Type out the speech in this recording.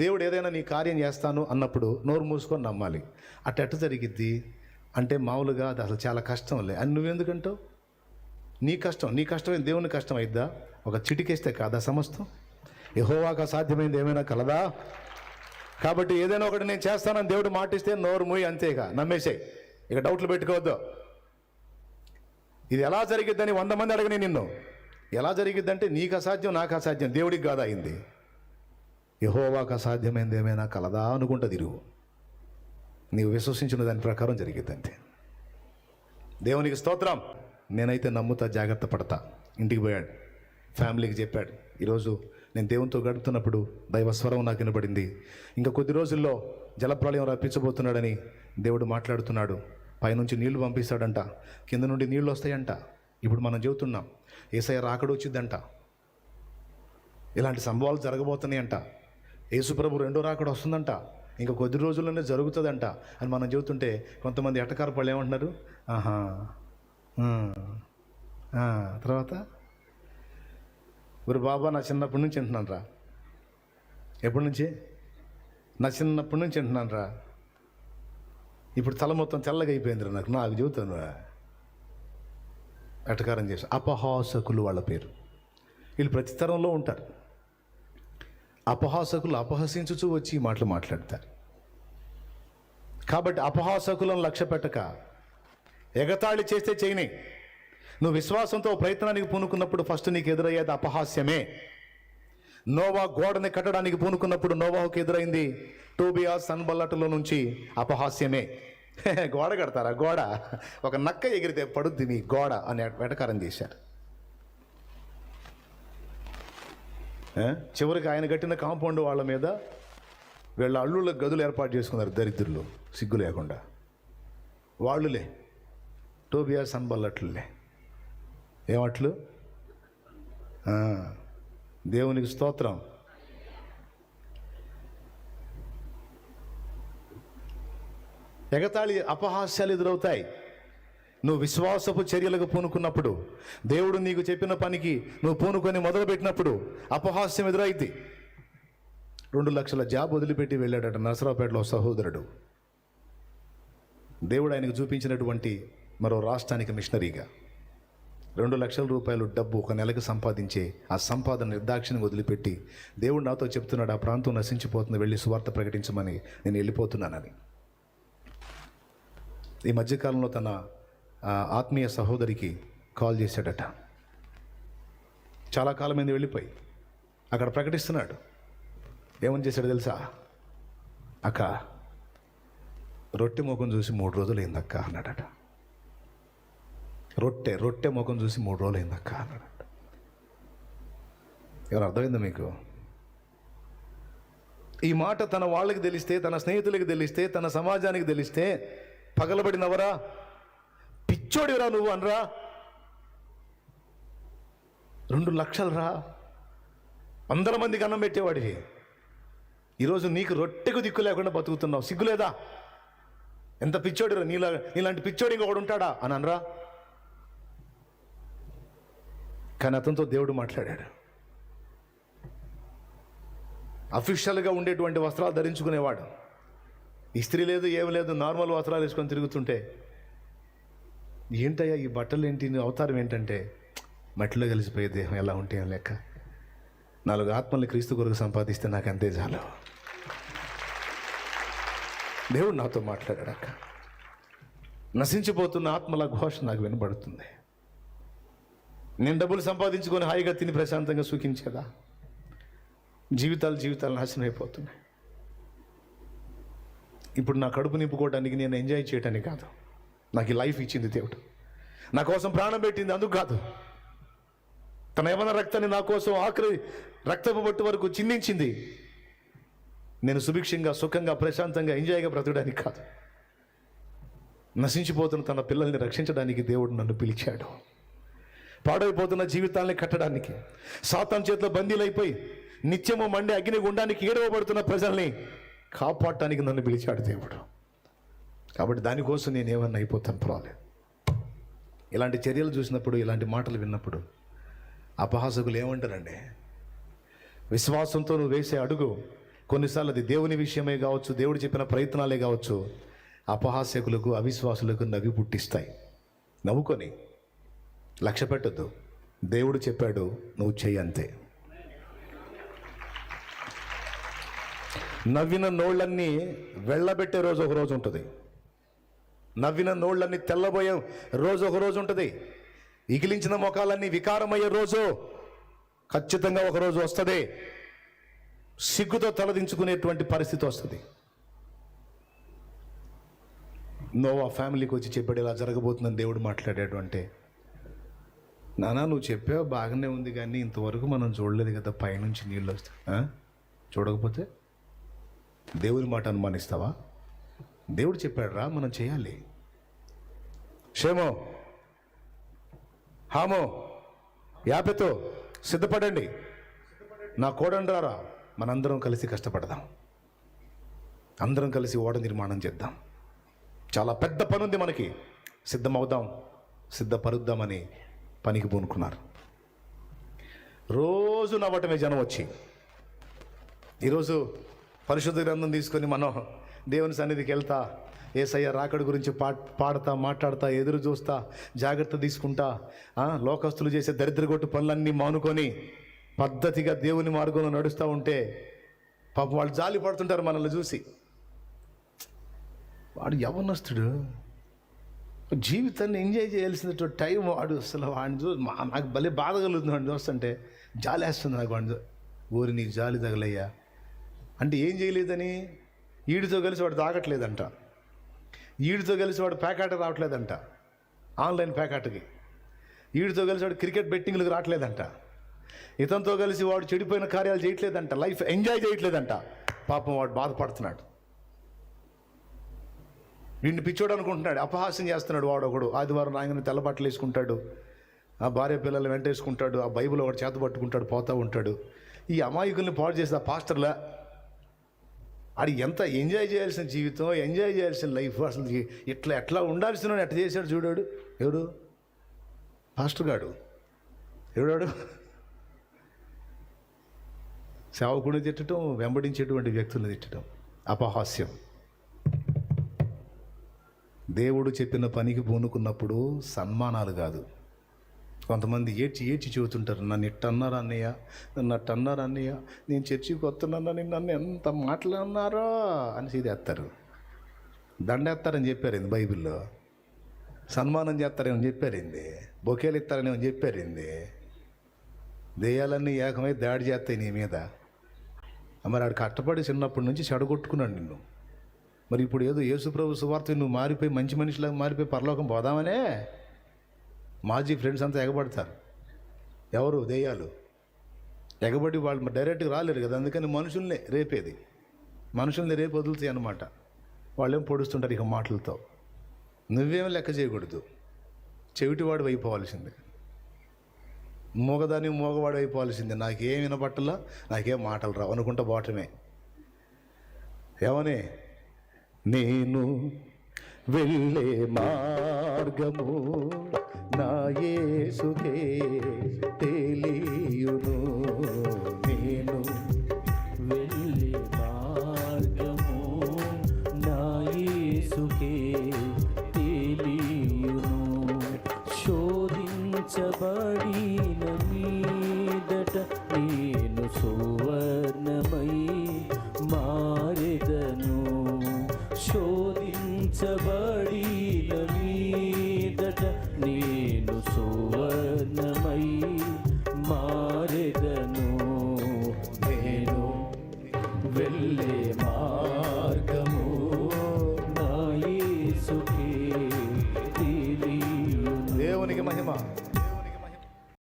దేవుడు ఏదైనా నీ కార్యం చేస్తాను అన్నప్పుడు నోరు మూసుకొని నమ్మాలి. అట్ట జరిగిద్ది అంటే మామూలుగా అది అసలు చాలా కష్టంలే అని నువ్వెందుకంటావు? నీ కష్టం దేవుని కష్టం అయిద్దా? ఒక చిటికేస్తే కాదా సమస్తం? యెహోవాకు అసాధ్యమైంది ఏమైనా కలదా? కాబట్టి ఏదైనా ఒకటి నేను చేస్తానని దేవుడు మాటిస్తే నోరు మూయి, అంతేగా నమ్మేసాయి, ఇక డౌట్లు పెట్టుకోవద్దు. ఇది ఎలా జరిగిద్దని 100 మంది అడగని నిన్ను. ఎలా జరిగిద్దంటే నీకు అసాధ్యం నాకు అసాధ్యం, దేవుడికి కాదా అయింది? యెహోవాకు అసాధ్యమైంది ఏమైనా కలదా అనుకుంటా తిరుగు. నీవు విశ్వసించిన దాని ప్రకారం జరిగిద్ది అంతే. దేవునికి స్తోత్రం. నేనైతే నమ్ముతా, జాగ్రత్త పడతా. ఇంటికి పోయాడు, ఫ్యామిలీకి చెప్పాడు, ఈరోజు నేను దేవునితో గడుపుతున్నప్పుడు దైవస్వరం నాకు వినబడింది, ఇంకా కొద్ది రోజుల్లో జలప్రళయం రప్పించబోతున్నాడని దేవుడు మాట్లాడుతున్నాడు. పైనుంచి నీళ్లు పంపిస్తాడంట, కింద నుండి నీళ్లు వస్తాయంట. ఇప్పుడు మనం చెబుతున్నాం యేసయ్య రాకడ వచ్చిందంట, ఇలాంటి సంభవాలు జరగబోతున్నాయంట, యేసుప్రభు రెండో రాకడ వస్తుందంట, ఇంకా కొద్ది రోజుల్లోనే జరుగుతుందంట అని మనం చెబుతుంటే కొంతమంది ఎట్టకార పళ్ళు ఏమంటున్నారు, తర్వాత మరి బాబా నా చిన్నప్పటి నుంచి వింటున్నాను రా. ఎప్పటి నుంచి? నా చిన్నప్పటి నుంచి వింటున్నాను రా. ఇప్పుడు తల మొత్తం తెల్లగా అయిపోయింది రా నాకు చెబుతాను. ఎటకారం చేసి అపహాసకులు వాళ్ళ పేరు. వీళ్ళు ప్రతి తరంలో ఉంటారు. అపహాసకులు అపహసించుచూ వచ్చి ఈ మాటలు మాట్లాడతారు. కాబట్టి అపహాసకులను లక్ష్య పెట్టక ఎగతాళి చేస్తే చేయని. నువ్వు విశ్వాసంతో ప్రయత్నానికి పూనుకున్నప్పుడు ఫస్ట్ నీకు ఎదురయ్యేది అపహాస్యమే. నోవా గోడని కట్టడానికి పూనుకున్నప్పుడు నోవాహుకు ఎదురైంది టోబియా సన్బల్లటులో నుంచి అపహాస్యమే. గోడ కడతారా? గోడ ఒక నక్క ఎగిరితే పడుద్ది మీ గోడ అని వెటకారం చేశారు. చివరికి ఆయన కట్టిన కాంపౌండ్ వాళ్ళ మీద వీళ్ళ అల్లుళ్ళ గదులు ఏర్పాటు చేసుకున్నారు, దరిద్రులు సిగ్గు లేకుండా. వాళ్ళులే టోబియా సన్బల్లట్లులే. ఏమట్లు? దేవునికి స్తోత్రం. ఎగతాళి అపహాస్యాలు ఎదురవుతాయి. నువ్వు విశ్వాసపు చర్యలకు పూనుకున్నప్పుడు, దేవుడు నీకు చెప్పిన పనికి నువ్వు పూనుకొని మొదలుపెట్టినప్పుడు అపహాస్యం ఎదురైద్ది. 2 లక్షల జాబ్ వదిలిపెట్టి వెళ్ళాడట నరసరావుపేటలో సహోదరుడు. దేవుడు ఆయనకు చూపించినటువంటి మరో రాష్ట్రానికి మిషనరీగా 2 లక్షల రూపాయలు డబ్బు ఒక నెలకు సంపాదించే ఆ సంపాదన నిర్దాక్షిణ్యం వదిలిపెట్టి దేవుడు నాతో చెప్తున్నాడు, ఆ ప్రాంతం నశించిపోతుంది, వెళ్ళి సువార్త ప్రకటించమని, నేను వెళ్ళిపోతున్నానని. ఈ మధ్యకాలంలో తన ఆత్మీయ సహోదరికి కాల్ చేశాడట. చాలా కాలమైంది వెళ్ళిపోయి, అక్కడ ప్రకటిస్తున్నాడు. ఏమని చేశాడు తెలుసా? అక్క రొట్టె ముఖం చూసి 3 రోజులు అయిందక్క అన్నాడట. రొట్టె ముఖం చూసి 3 రోజులు అయిందక్క అన్నాడట. ఎవరు అర్థమైందా మీకు? ఈ మాట తన వాళ్ళకి తెలిస్తే, తన స్నేహితులకి తెలిస్తే, తన సమాజానికి తెలిస్తే పగలబడినవరా, పిచ్చోడిరా నువ్వు అనరా. 2 లక్షలు రా, 100 మందికి అన్నం పెట్టేవాడివి. ఈరోజు నీకు రొట్టెకు దిక్కు లేకుండా బతుకుతున్నావు. సిగ్గులేదా? ఎంత పిచ్చోడిరా, నీలాంటి పిచ్చోడి ఇంకొకడు ఉంటాడా అని అనరా. కానీ అతనితో దేవుడు మాట్లాడాడు. అఫీషియల్గా ఉండేటువంటి వస్త్రాలు ధరించుకునేవాడు, ఇస్త్రీ లేదు ఏమి లేదు, నార్మల్ వస్త్రాలు వేసుకొని తిరుగుతుంటే, ఏంటయ్యా ఈ బట్టలు ఏంటి, అవతారం ఏంటంటే, మట్టిలో కలిసిపోయే దేహం ఎలా ఉంటే అని లెక్క. 4 ఆత్మల్ని క్రీస్తు కొరకు సంపాదిస్తే నాకు అంతే చాలు. దేవుడు నాతో మాట్లాడాక నశించిపోతున్న ఆత్మల ఘోష నాకు వినబడుతుంది. నేను డబ్బులు సంపాదించుకొని హాయిగా తిని ప్రశాంతంగా సుఖించేదా? జీవితాలు నాశనం అయిపోతున్నాయి. ఇప్పుడు నా కడుపు నింపుకోవడానికి, నేను ఎంజాయ్ చేయడానికి కాదు, నాకు ఈ లైఫ్ ఇచ్చింది దేవుడు, నా కోసం ప్రాణం పెట్టింది అందుకు కాదు. తన యవ్వన రక్తాన్ని నా కోసం ఆఖరి రక్తపు బొట్టు వరకు చిందించింది, నేను సుభిక్షంగా సుఖంగా ప్రశాంతంగా ఎంజాయ్గా బ్రతకడానికి కాదు. నశించిపోతున్న తన పిల్లల్ని రక్షించడానికి దేవుడు నన్ను పిలిచాడు. పాడైపోతున్న జీవితాలని కట్టడానికి, సాతాను చేతిలో బందీలైపోయి నిత్యము మండే అగ్ని గుండానికి ఏడవబడుతున్న ప్రజల్ని కాపాడటానికి నన్ను పిలిచాడు దేవుడు. కాబట్టి దానికోసం నేను ఏమన్నా అయిపోతాను పర్వాలేదు. ఇలాంటి చర్యలు చూసినప్పుడు, ఇలాంటి మాటలు విన్నప్పుడు అపహాసకులు ఏమంటారండి? విశ్వాసంతో నువ్వు వేసే అడుగు కొన్నిసార్లు అది దేవుని విషయమే కావచ్చు, దేవుడు చెప్పిన ప్రయత్నాలే కావచ్చు, అపహాస్యకులకు అవిశ్వాసులకు నవ్వి పుట్టిస్తాయి. నవ్వుకొని లక్ష్య పెట్టద్దు. దేవుడు చెప్పాడు, నువ్వు చెయ్యి అంతే. నవ్విన నోళ్ళన్నీ వెళ్ళబెట్టే రోజు ఒక రోజు ఉంటుంది. నవ్విన నోళ్ళన్నీ తెల్లబోయే రోజు ఒక రోజు ఉంటుంది. ఇగిలించిన ముఖాలన్నీ వికారమయ్యే రోజు ఖచ్చితంగా ఒకరోజు వస్తుంది. సిగ్గుతో తలదించుకునేటువంటి పరిస్థితి వస్తుంది. నోవా ఫ్యామిలీకి వచ్చి చెప్పాడు, ఇలా జరగబోతుందని దేవుడు మాట్లాడాడు. అంటే నానా నువ్వు చెప్పావు బాగానే ఉంది, కానీ ఇంతవరకు మనం చూడలేదు కదా పైనుంచి నీళ్ళు వస్తాయి. చూడకపోతే దేవుని మాట అనుమానిస్తావా? దేవుడు చెప్పాడు రా, మనం చేయాలి. షేమో, హామో, యాపెతో సిద్ధపడండి, నా కోడండి రారా, మనందరం కలిసి కష్టపడదాం, అందరం కలిసి ఓడ నిర్మాణం చేద్దాం. చాలా పెద్ద పని ఉంది మనకి, సిద్ధమవుదాం, సిద్ధపరుద్దామని పనికి పూనుకున్నారు. రోజు నవ్వటమే జనం వచ్చి. ఈరోజు పరిశుద్ధ గ్రంథం తీసుకొని మనం దేవుని సన్నిధికి వెళ్తా, యేసయ్య రాకడ గురించి పాడతా, మాట్లాడతా, ఎదురు చూస్తా, జాగ్రత్త తీసుకుంటా, లోకస్తులు చేసే దరిద్రగొట్టు పనులన్నీ మానుకొని పద్ధతిగా దేవుని మార్గంలో నడుస్తూ ఉంటే పాపం వాళ్ళు జాలి పడుతుంటారు మనల్ని చూసి. వాడు యవ్వనస్తుడు, జీవితాన్ని ఎంజాయ్ చేయాల్సిన టైం వాడు. అసలు వాడిని చూ నాకు భలే బాధ కలుగుతుంది వాడిని చూస్తుంటే, జాలి వేస్తుంది నాకు వాడిని. ఊరి నీకు జాలి తగలయ్యా అంటే ఏం చేయలేదని, ఈడితో కలిసి వాడు తాగట్లేదంట, ఈడితో కలిసి వాడు ప్యాకాట రావట్లేదంట, ఆన్లైన్ ప్యాకాటకి, ఈడితో కలిసి వాడు క్రికెట్ బెట్టింగ్లకు రావట్లేదంట, ఇతనితో కలిసి వాడు చెడిపోయిన కార్యాలు చేయట్లేదంట, లైఫ్ ఎంజాయ్ చేయట్లేదంట. పాపం వాడు బాధపడుతున్నాడు. వీడిని పిచ్చోడు అనుకుంటున్నాడు, అపహాస్యం చేస్తున్నాడు. వాడు ఒకడు ఆదివారం ఆయన తెల్లబట్టలు వేసుకుంటాడు, ఆ భార్య పిల్లలు వెంటేసుకుంటాడు, ఆ బైబిల్ ఒకటి చేత పట్టుకుంటాడు, పోతూ ఉంటాడు. ఈ అమాయకుల్ని పాడు చేసి ఆ పాస్టర్లా అది ఎంత ఎంజాయ్ చేయాల్సిన జీవితం, ఎంజాయ్ చేయాల్సిన లైఫ్, అసలు ఎట్లా ఉండాల్సిన ఎట్లా చేశాడు చూడాడు. ఎవడు పాస్టర్ గాడు, ఎవడాడు సేవకుడిని తిట్టడం, వెంబడించేటువంటి వ్యక్తులను తిట్టడం, అపహాస్యం. దేవుడు చెప్పిన పనికి పూనుకున్నప్పుడు సన్మానాలు కాదు. కొంతమంది ఏడ్చి చెబుతుంటారు, నన్ను ఇట్టన్నారు అన్నయ్య, నన్ను అట్టన్నారు అన్నయ్య, నేను చర్చికి వస్తున్నానని నన్ను ఎంత మాట్లాడినారో అని సీదేస్తారు. దండేస్తారని చెప్పారింది బైబిల్లో, సన్మానం చేస్తారని చెప్పారింది, బొకేలు ఇస్తారని చెప్పారింది. దెయ్యాలన్నీ ఏకమై దాడి చేస్తాయి నీ మీద. మరి ఆడు కట్టపడి చిన్నప్పటి నుంచి చెడగొట్టుకున్నాడు నిన్ను. మరి ఇప్పుడు ఏదో యేసుప్రభు సువార్త నువ్వు మారిపోయి మంచి మనిషిలాగా మారిపోయి పరలోకం పోదామనే మాజీ ఫ్రెండ్స్ అంతా ఎగబడతారు. ఎవరు? దెయ్యాలు. ఎగబడి వాళ్ళు డైరెక్ట్గా రాలేరు కదా, అందుకని మనుషుల్ని రేపేది, మనుషుల్ని రేపు వదులుతాయి అన్నమాట. వాళ్ళేం పొడుస్తుంటారు ఇక మాటలతో. నువ్వేం లెక్క చేయకూడదు, చెవిటివాడు అయిపోవాల్సిందే, మూగదాని మూగవాడు అయిపోవాల్సిందే. నాకేం వినపట్టలా, నాకేం మాటలు రావు అనుకుంటా పోవటమే. ఏమని? నేను వెళ్ళే మార్గము నా యేసుకే తెలియును, నేను వెళ్ళే మార్గము నా యేసుకే తెలియును, శోధించబడిన మీదట నేను సువర్ణమై మారెదను, శోధించబడిన